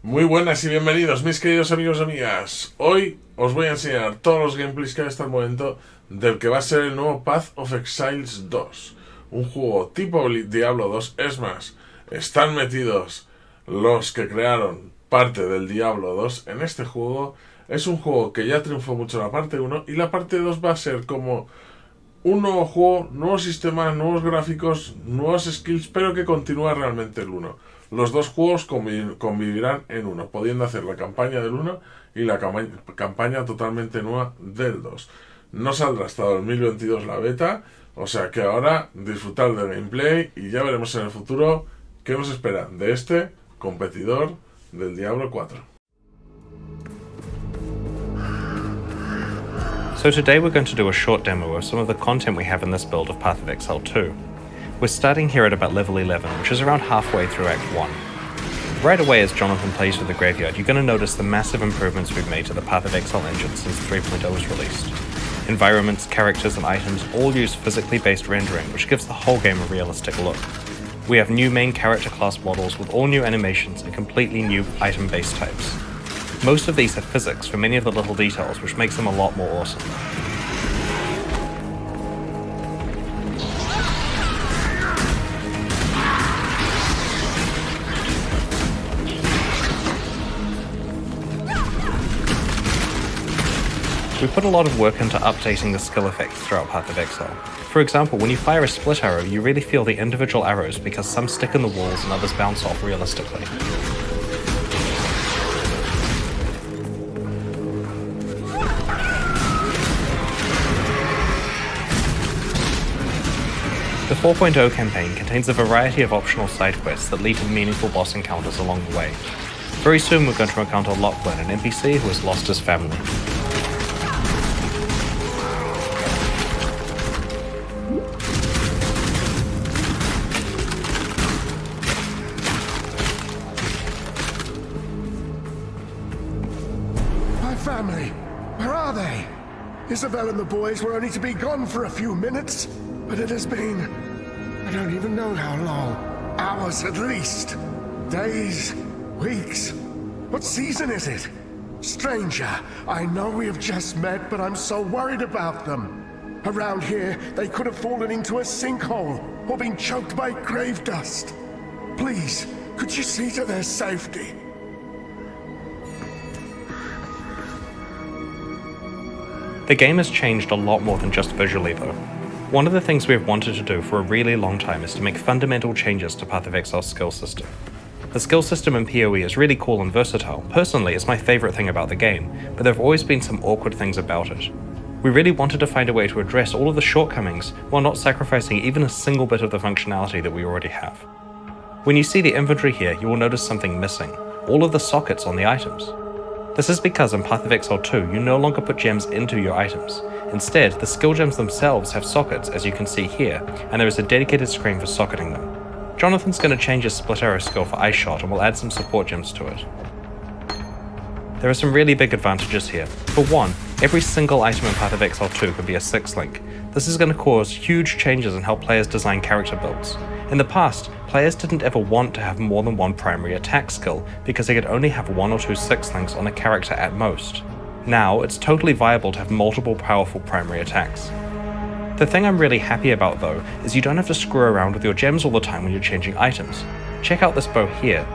Muy buenas y bienvenidos mis queridos amigos y amigas. Hoy os voy a enseñar todos los gameplays que hay hasta el momento del que va a ser el nuevo Path of Exile 2. Un juego tipo Diablo 2, es más, están metidos los que crearon parte del Diablo 2 en este juego. Es un juego que ya triunfó mucho en la parte 1 y la parte 2 va a ser como un nuevo juego, nuevos sistemas, nuevos gráficos, nuevos skills, pero que continúa realmente el 1. Los dos juegos convivirán en uno, pudiendo hacer la campaña del 1 y la campaña totalmente nueva del 2. No saldrá hasta 2022 la beta, o sea que ahora disfrutar del gameplay y ya veremos en el futuro qué nos espera de este competidor del Diablo 4. So today we're going to do a short demo of some of the content we have in this build of Path of Exile 2. We're starting here at about level 11, which is around halfway through Act 1. Right away as Jonathan plays with the graveyard, you're going to notice the massive improvements we've made to the Path of Exile engine since 3.0 was released. Environments, characters and items all use physically based rendering, which gives the whole game a realistic look. We have new main character class models with all new animations and completely new item based types. Most of these have physics for many of the little details, which makes them a lot more awesome. We put a lot of work into updating the skill effects throughout Path of Exile. For example, when you fire a split arrow, you really feel the individual arrows because some stick in the walls and others bounce off realistically. The 4.0 campaign contains a variety of optional side quests that lead to meaningful boss encounters along the way. Very soon we're going to encounter Lachlan, an NPC who has lost his family. My family, where are they? Isabel and the boys were only to be gone for a few minutes, but it has been, I don't even know how long, hours at least, days, weeks. What season is it? Stranger, I know we have just met, but I'm so worried about them. Around here, they could have fallen into a sinkhole or been choked by grave dust. Please, could you see to their safety? The game has changed a lot more than just visually though. One of the things we have wanted to do for a really long time is to make fundamental changes to Path of Exile's skill system. The skill system in PoE is really cool and versatile. Personally, it's my favourite thing about the game, but there have always been some awkward things about it. We really wanted to find a way to address all of the shortcomings while not sacrificing even a single bit of the functionality that we already have. When you see the inventory here, you will notice something missing: all of the sockets on the items. This is because in Path of Exile 2, you no longer put gems into your items. Instead, the skill gems themselves have sockets, as you can see here, and there is a dedicated screen for socketing them. Jonathan's going to change his split arrow skill for Ice Shot and will add some support gems to it. There are some really big advantages here. For one, every single item in Path of Exile 2 can be a 6-link. This is going to cause huge changes in how players design character builds. In the past, players didn't ever want to have more than one primary attack skill because they could only have 1 or 2 6-links on a character at most. Now, it's totally viable to have multiple powerful primary attacks. The thing I'm really happy about though, is you don't have to screw around with your gems all the time when you're changing items. Check out this bow here.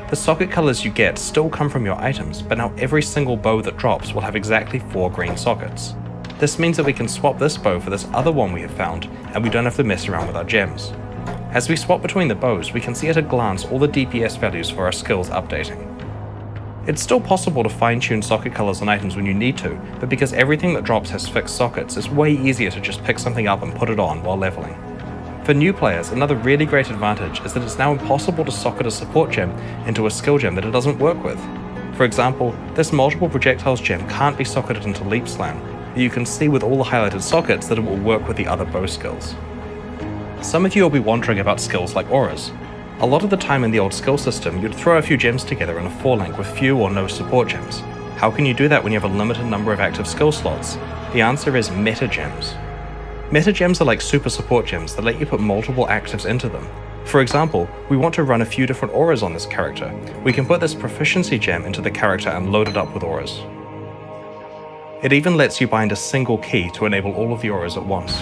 The socket colors you get still come from your items, but now every single bow that drops will have exactly 4 green sockets. This means that we can swap this bow for this other one we have found, and we don't have to mess around with our gems. As we swap between the bows, we can see at a glance all the DPS values for our skills updating. It's still possible to fine-tune socket colors on items when you need to, but because everything that drops has fixed sockets, it's way easier to just pick something up and put it on while leveling. For new players, another really great advantage is that it's now impossible to socket a support gem into a skill gem that it doesn't work with. For example, this multiple projectiles gem can't be socketed into Leap Slam, but you can see with all the highlighted sockets that it will work with the other bow skills. Some of you will be wondering about skills like auras. A lot of the time in the old skill system, you'd throw a few gems together in a 4-link with few or no support gems. How can you do that when you have a limited number of active skill slots? The answer is meta gems. Meta gems are like super support gems that let you put multiple actives into them. For example, we want to run a few different auras on this character. We can put this proficiency gem into the character and load it up with auras. It even lets you bind a single key to enable all of the auras at once.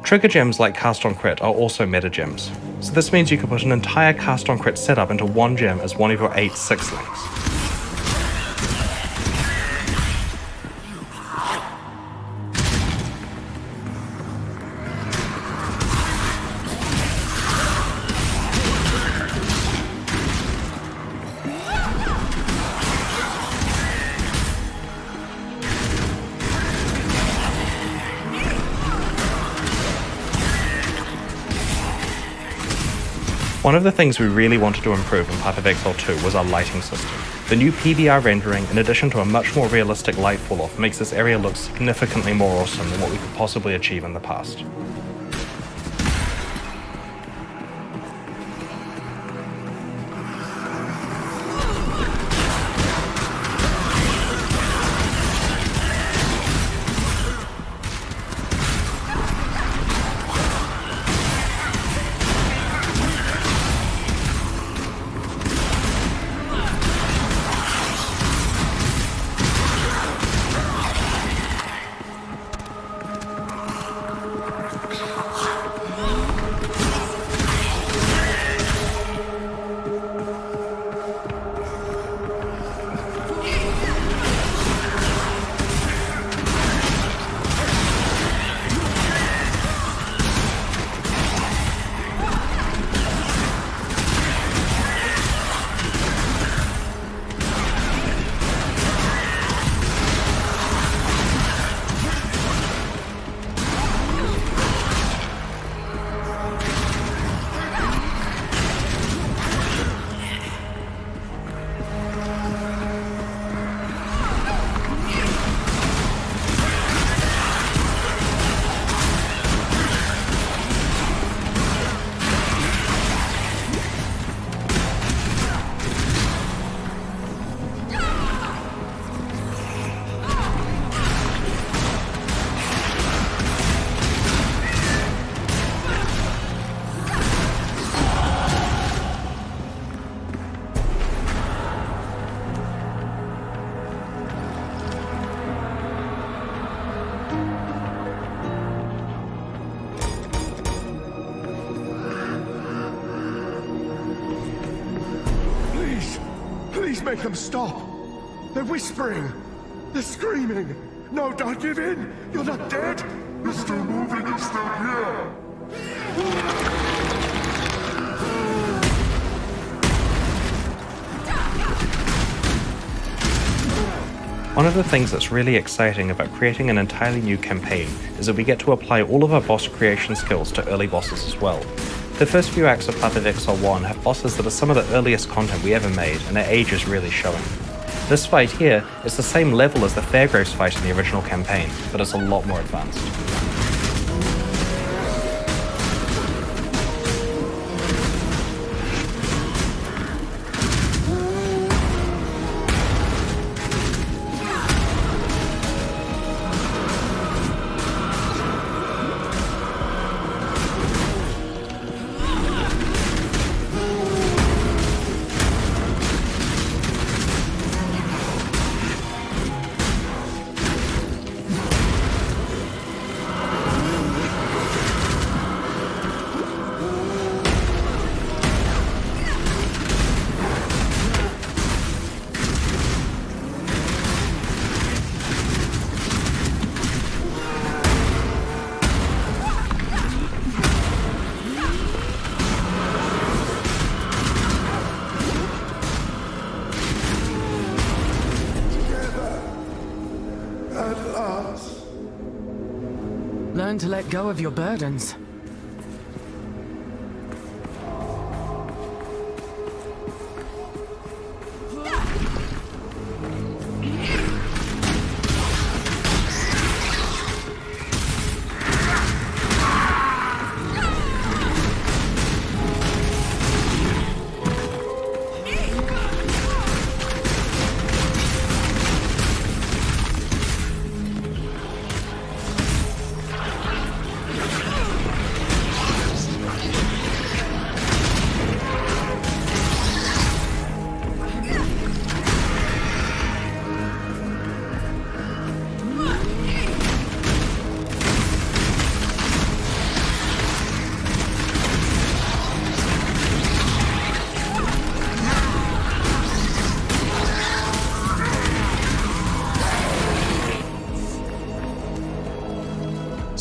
Trigger gems like Cast on Crit are also meta gems, so this means you can put an entire Cast on Crit setup into one gem as one of your 8 sixlings. One of the things we really wanted to improve in Path of Exile 2 was our lighting system. The new PBR rendering, in addition to a much more realistic light fall-off, makes this area look significantly more awesome than what we could possibly achieve in the past. Make them stop. They're whispering. They're screaming. No, don't give in. You're not dead. You're still moving. You're still here. One of the things that's really exciting about creating an entirely new campaign is that we get to apply all of our boss creation skills to early bosses as well. The first few acts of Path of Exile 1 have bosses that are some of the earliest content we ever made, and their age is really showing. This fight here is the same level as the Fairgroves fight in the original campaign, but it's a lot more advanced. Learn to let go of your burdens.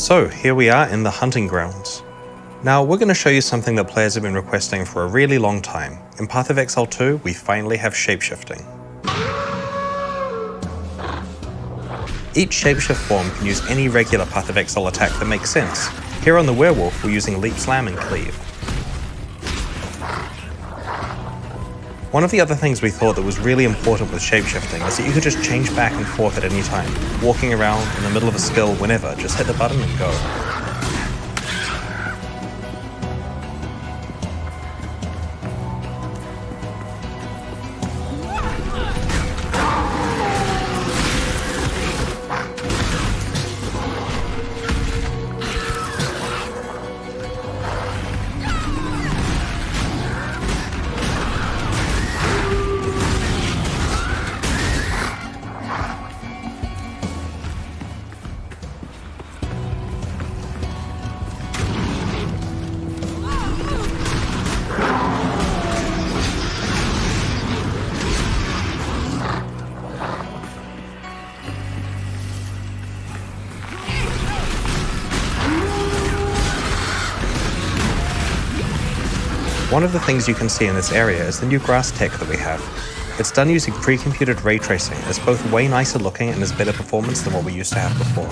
So here we are in the hunting grounds. Now we're going to show you something that players have been requesting for a really long time. In Path of Exile 2, we finally have shapeshifting. Each shapeshift form can use any regular Path of Exile attack that makes sense. Here on the werewolf, we're using Leap, Slam, and Cleave. One of the other things we thought that was really important with shapeshifting is that you could just change back and forth at any time. Walking around in the middle of a skill whenever, just hit the button and go. One of the things you can see in this area is the new grass tech that we have. It's done using pre-computed ray tracing. It's both way nicer looking and has better performance than what we used to have before.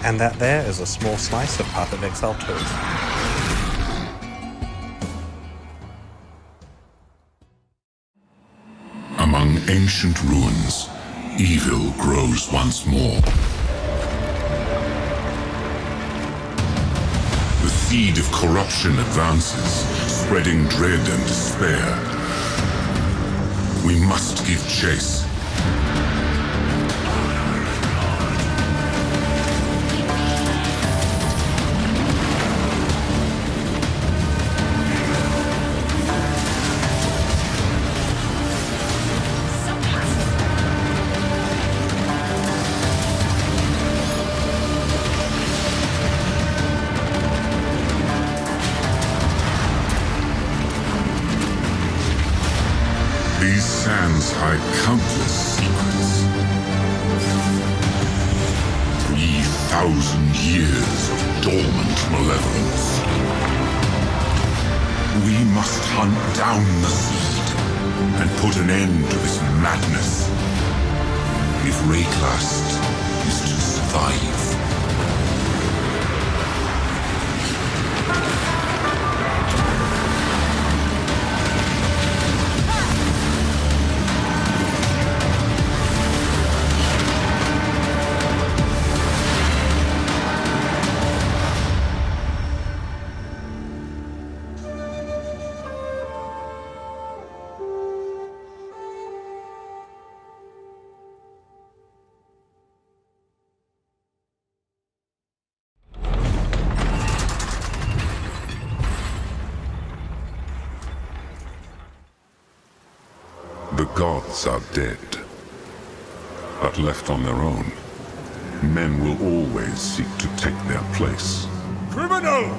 And that there is a small slice of Path of Exile 2. Among ancient ruins, evil grows once more. The seed of corruption advances, spreading dread and despair. We must give chase. hide countless secrets. 3,000 years of dormant malevolence. We must hunt down the seed and put an end to this madness. If Rayclast is to survive. The gods are dead, but left on their own, men will always seek to take their place. Criminals!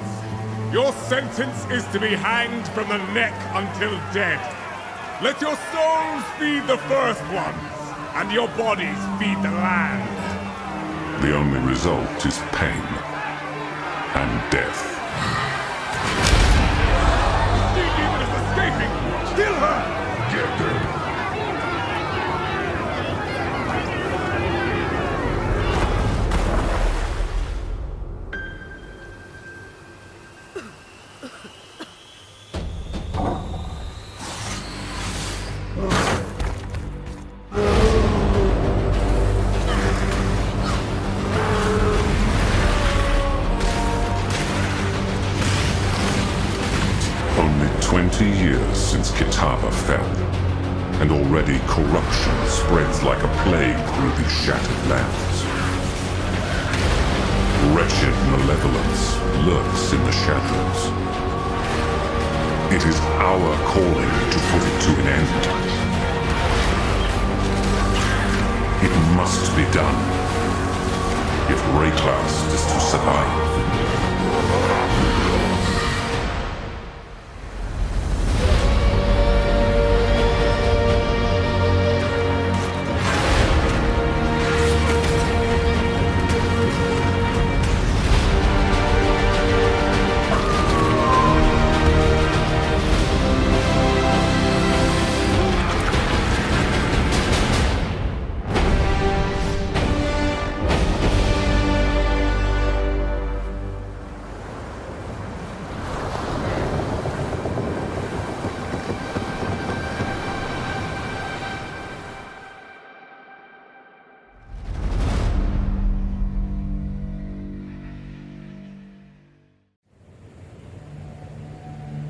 Your sentence is to be hanged from the neck until dead. Let your souls feed the first ones, and your bodies feed the land. The only result is pain and death. The demon is escaping! Kill her! Get them. Only 20 years since Kitava fell, and already corruption spreads like a plague through these shattered lands. Wretched malevolence lurks in the shadows. It is our calling to put it to an end. It must be done if Rayclast is to survive.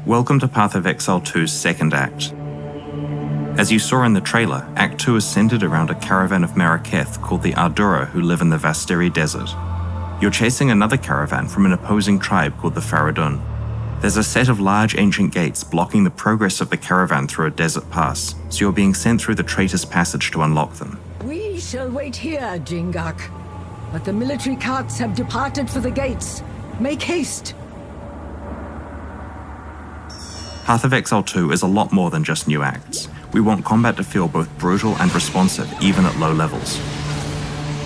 Welcome to Path of Exile 2's second act. As you saw in the trailer, Act 2 is centered around a caravan of Maraketh called the Ardura who live in the Vastiri Desert. You're chasing another caravan from an opposing tribe called the Faradun. There's a set of large ancient gates blocking the progress of the caravan through a desert pass, so you're being sent through the Traitor's Passage to unlock them. We shall wait here, Jingak. But the military carts have departed for the gates. Make haste! Path of Exile 2 is a lot more than just new acts. We want combat to feel both brutal and responsive, even at low levels.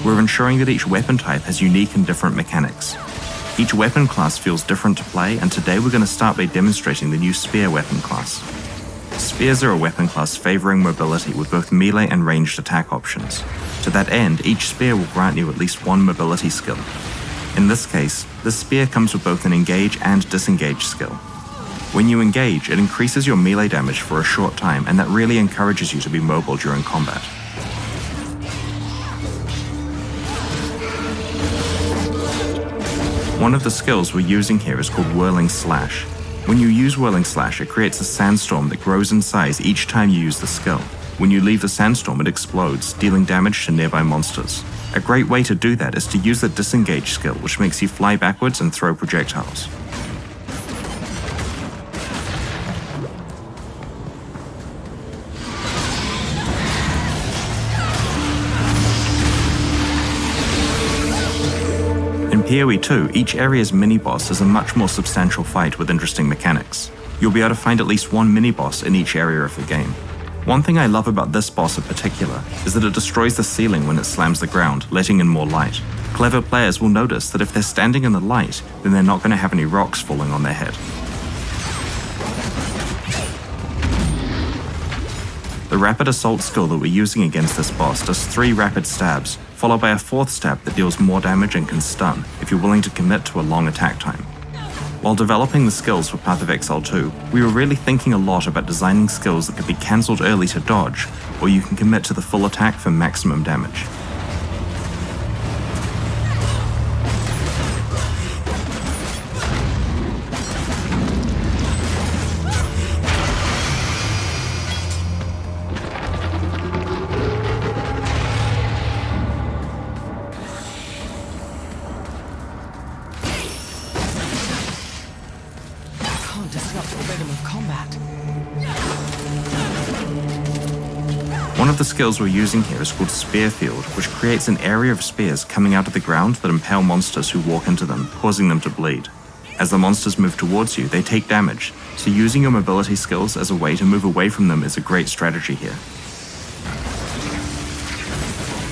We're ensuring that each weapon type has unique and different mechanics. Each weapon class feels different to play, and today we're going to start by demonstrating the new Spear weapon class. Spears are a weapon class favoring mobility with both melee and ranged attack options. To that end, each spear will grant you at least one mobility skill. In this case, the spear comes with both an engage and disengage skill. When you engage, it increases your melee damage for a short time, and that really encourages you to be mobile during combat. One of the skills we're using here is called Whirling Slash. When you use Whirling Slash, it creates a sandstorm that grows in size each time you use the skill. When you leave the sandstorm, it explodes, dealing damage to nearby monsters. A great way to do that is to use the disengage skill, which makes you fly backwards and throw projectiles. In PoE 2, each area's mini-boss is a much more substantial fight with interesting mechanics. You'll be able to find at least one mini-boss in each area of the game. One thing I love about this boss in particular is that it destroys the ceiling when it slams the ground, letting in more light. Clever players will notice that if they're standing in the light, then they're not going to have any rocks falling on their head. The rapid assault skill that we're using against this boss does 3 rapid stabs, followed by a 4th stab that deals more damage and can stun, if you're willing to commit to a long attack time. While developing the skills for Path of Exile 2, we were really thinking a lot about designing skills that could be cancelled early to dodge, or you can commit to the full attack for maximum damage. One of the skills we're using here is called Spear Field, which creates an area of spears coming out of the ground that impale monsters who walk into them, causing them to bleed. As the monsters move towards you, they take damage, so using your mobility skills as a way to move away from them is a great strategy here.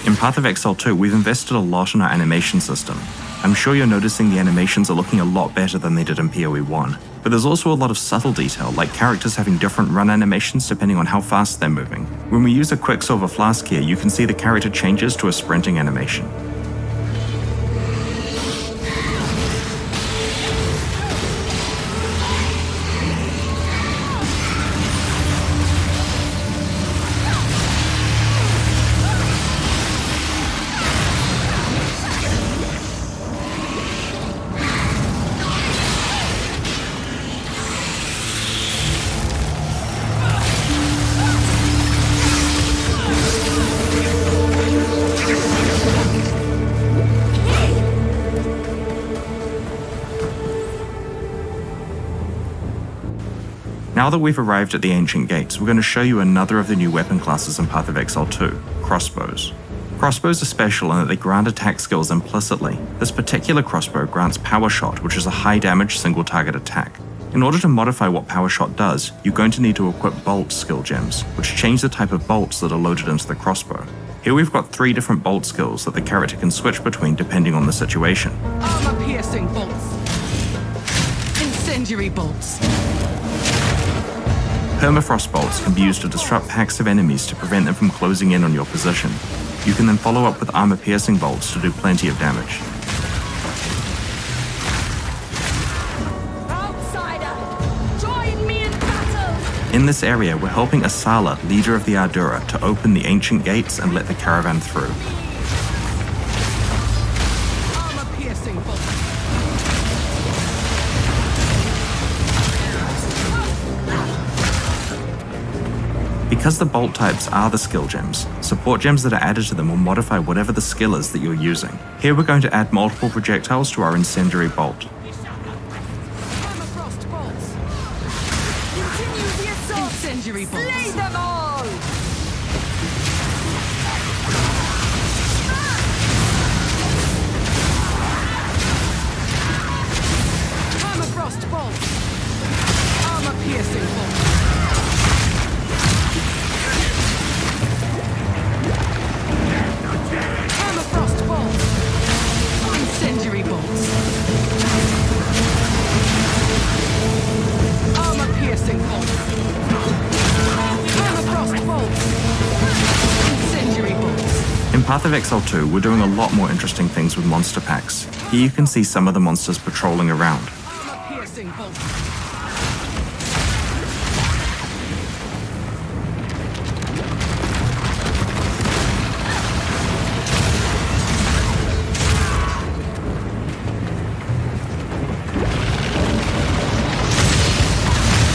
In Path of Exile 2, we've invested a lot in our animation system. I'm sure you're noticing the animations are looking a lot better than they did in PoE 1, but there's also a lot of subtle detail, like characters having different run animations depending on how fast they're moving. When we use a Quicksilver Flask here, you can see the character changes to a sprinting animation. Now that we've arrived at the Ancient Gates, we're going to show you another of the new weapon classes in Path of Exile 2, crossbows. Crossbows are special in that they grant attack skills implicitly. This particular crossbow grants Power Shot, which is a high damage single target attack. In order to modify what Power Shot does, you're going to need to equip bolt skill gems, which change the type of bolts that are loaded into the crossbow. Here we've got 3 different bolt skills that the character can switch between depending on the situation. Armor-piercing bolts. Incendiary bolts. Permafrost bolts can be used to disrupt packs of enemies to prevent them from closing in on your position. You can then follow up with armor-piercing bolts to do plenty of damage. Outsider, join me in battle! In this area, we're helping Asala, leader of the Ardura, to open the Ancient Gates and let the caravan through. Armor-piercing bolts. Because the bolt types are the skill gems, support gems that are added to them will modify whatever the skill is that you're using. Here we're going to add multiple projectiles to our incendiary bolt. Permafrost bolts. Continue the assault. Incendiary bolts. Slay them all! Permafrost bolts. Armor-piercing bolts. Permafrost bolts. Incendiary bolts. Armor-piercing bolts. Permafrost bolts. Incendiary bolts. In Path of Exile 2, we're doing a lot more interesting things with monster packs. Here you can see some of the monsters patrolling around. Armor-piercing bolts.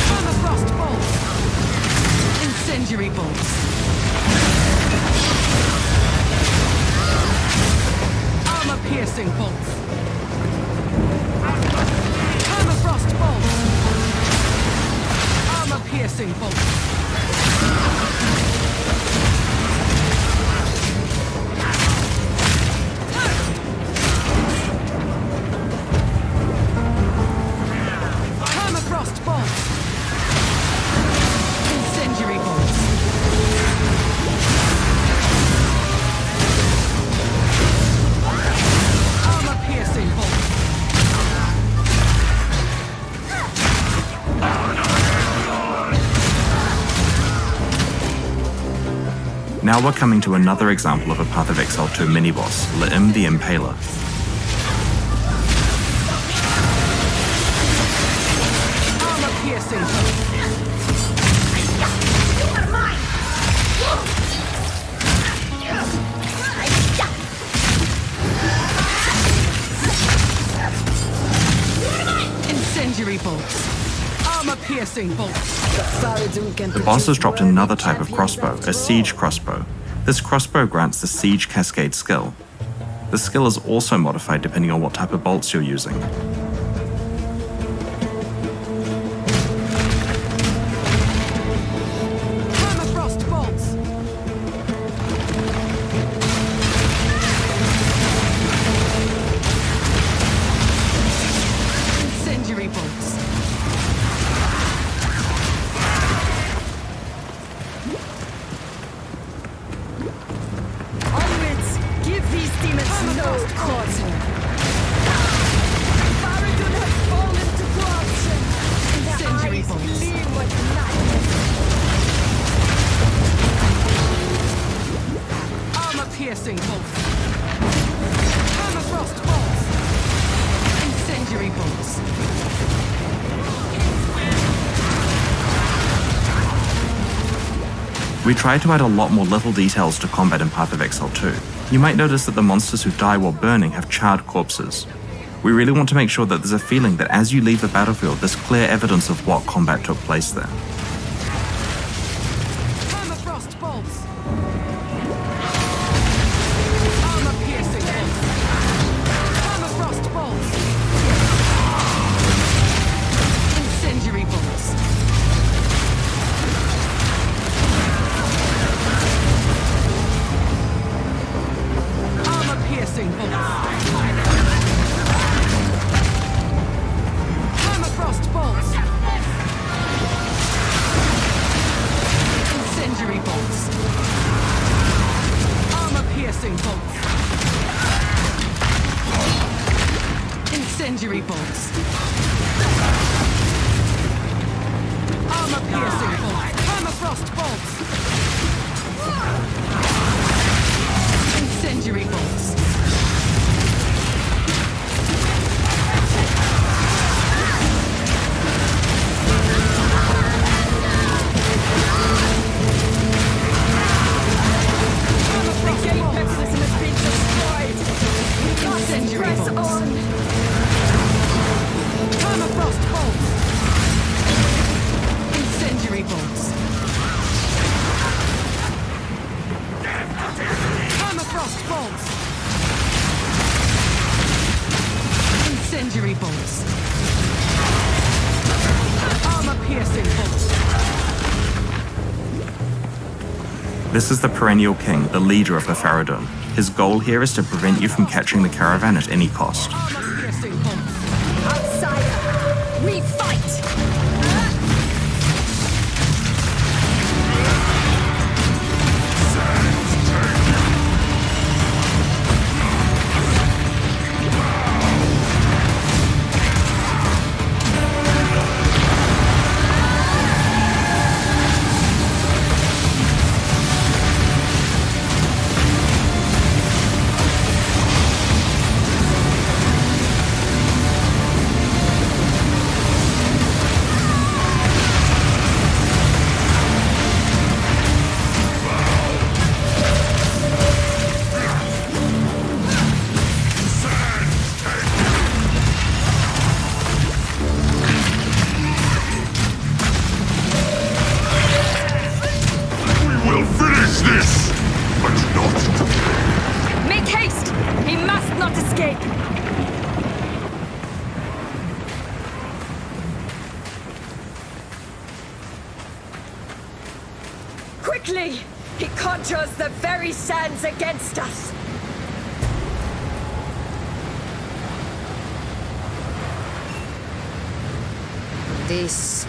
Permafrost bolts. Incendiary bolts. Armor-piercing bolts. Permafrost bolts. Now we're coming to another example of a Path of Exile 2 mini-boss, L'Im the Impaler. Incendiary bolts. Armor-piercing bolts. The boss has dropped another type of crossbow, a siege crossbow. This crossbow grants the Siege Cascade skill. The skill is also modified depending on what type of bolts you're using. Permafrost bolts. Incendiary bolts. Onwards! Give these demons no cause. Faradun has fallen to corruption, and their Incendiary eyes bolts. gleam with madness. Armor-piercing bolts. Permafrost bolts. Incendiary bolts. We try to add a lot more little details to combat in Path of Exile 2. You might notice that the monsters who die while burning have charred corpses. We really want to make sure that there's a feeling that as you leave the battlefield, there's clear evidence of what combat took place there. Permafrost bolts. Armor-piercing bolts. Permafrost bolts. Incendiary bolts. Armor-piercing bolts. Permafrost bolts. Incendiary bolts. Armor-piercing bolts. Incendiary bolts. Armor-piercing bolts. Permafrost bolts. Incendiary bolts. The gate mechanism has been destroyed. We must Incendiary press bolts. on. Permafrost bolts. Incendiary bolts. Permafrost bolts. Incendiary bolts. Armor-piercing bolts. This is the Perennial King, the leader of the Faradun. His goal here is to prevent you from catching the caravan at any cost. Armor-piercing bolts. Outsider, we fight. We'll finish this, but not today. Make haste. He must not escape. Quickly! He conjures the very sands against us. This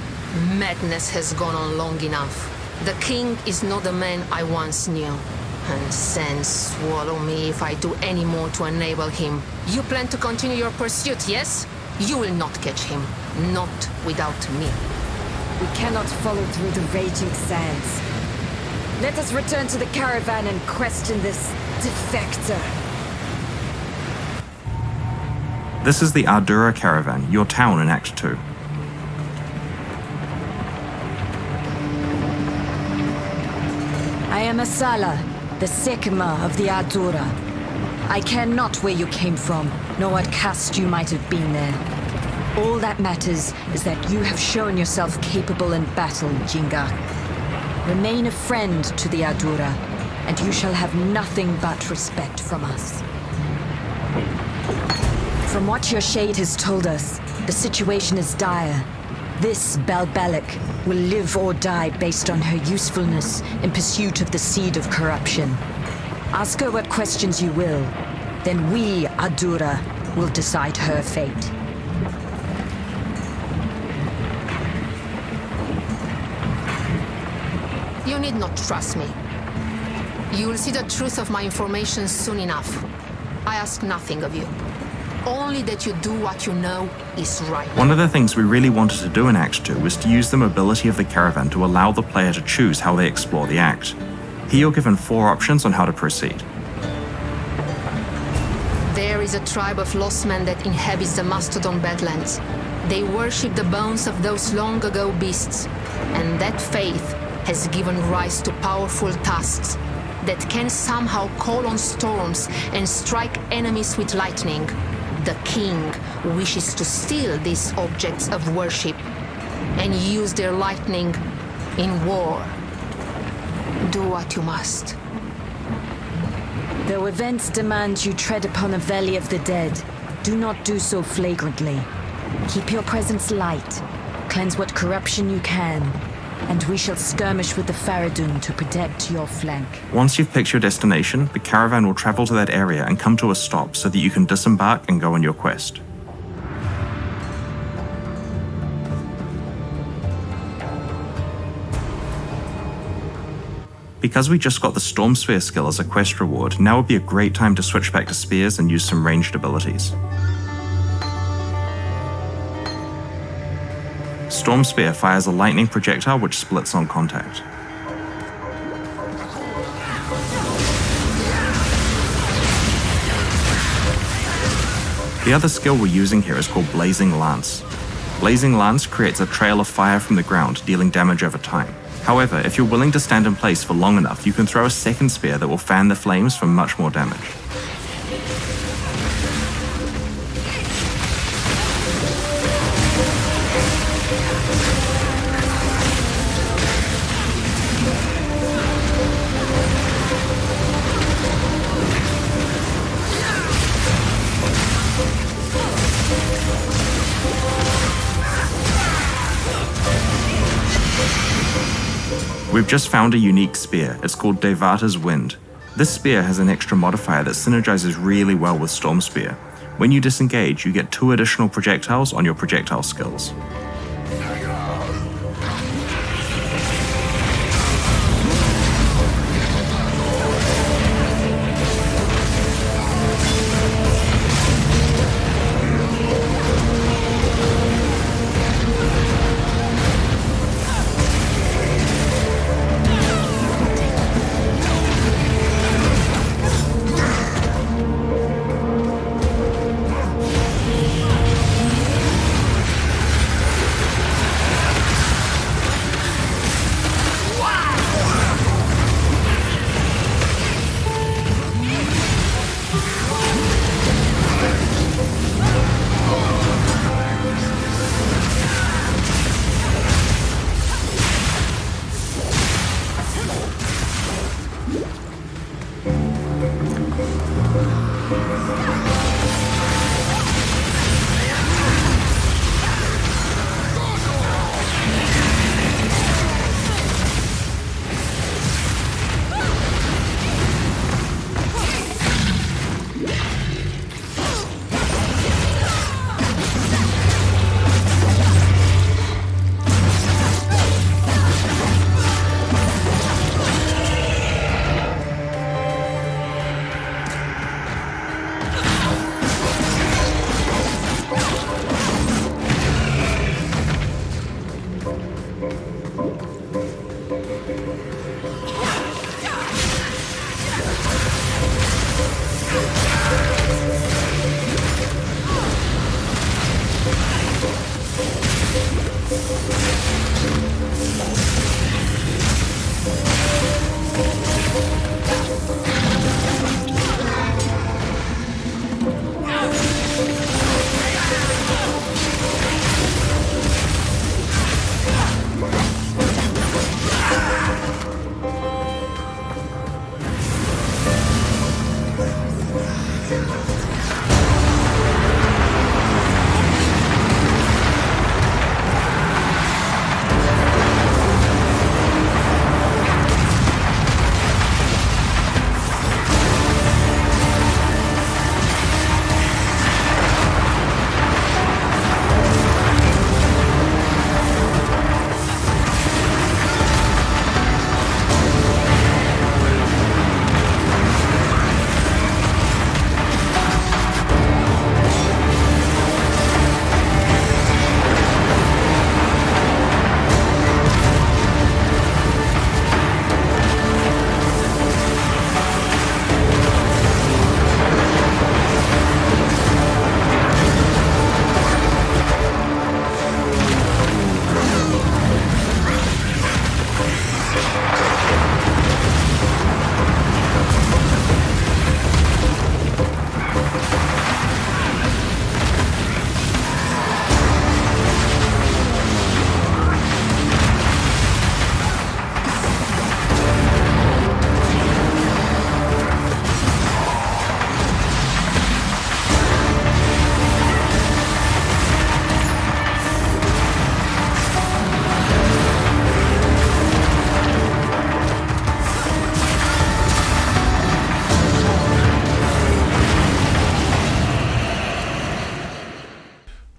madness has gone on long enough. The king is not the man I once knew. And sand swallow me if I do any more to enable him. You plan to continue your pursuit, yes? You will not catch him. Not without me. We cannot follow through the raging sands. Let us return to the caravan and question this defector. This is the Ardura caravan, your town in Act 2. I am Asala, the Sekima of the Ardura. I care not where you came from, nor what caste you might have been there. All that matters is that you have shown yourself capable in battle, Jingak. Remain a friend to the Ardura, and you shall have nothing but respect from us. From what your shade has told us, the situation is dire. This Balbalic will live or die based on her usefulness in pursuit of the seed of corruption. Ask her what questions you will, then we, Ardura, will decide her fate. You need not trust me. You will see the truth of my information soon enough. I ask nothing of you. Only that you do what you know is right. One of the things we really wanted to do in Act 2 was to use the mobility of the caravan to allow the player to choose how they explore the act. Here you're given 4 options on how to proceed. There is a tribe of lost men that inhabits the Mastodon Badlands. They worship the bones of those long ago beasts, and that faith has given rise to powerful tasks that can somehow call on storms and strike enemies with lightning. The king wishes to steal these objects of worship and use their lightning in war. Do what you must. Though events demand you tread upon a valley of the dead, do not do so flagrantly. Keep your presence light, cleanse what corruption you can, and we shall skirmish with the Faradun to protect your flank. Once you've picked your destination, the caravan will travel to that area and come to a stop so that you can disembark and go on your quest. Because we just got the Storm Spear skill as a quest reward, now would be a great time to switch back to spears and use some ranged abilities. Storm Spear fires a lightning projectile which splits on contact. The other skill we're using here is called Blazing Lance. Blazing Lance creates a trail of fire from the ground, dealing damage over time. However, if you're willing to stand in place for long enough, you can throw a second spear that will fan the flames for much more damage. We've just found a unique spear. It's called Devata's Wind. This spear has an extra modifier that synergizes really well with Storm Spear. When you disengage, you get 2 additional projectiles on your projectile skills.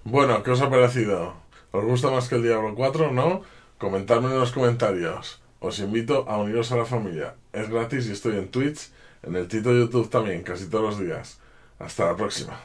Bueno, ¿qué os ha parecido? ¿Os gusta más que el Diablo 4 o no? Comentadme en los comentarios. Os invito a uniros a la familia. Es gratis y estoy en Twitch, en el Tito YouTube también, casi todos los días. Hasta la próxima.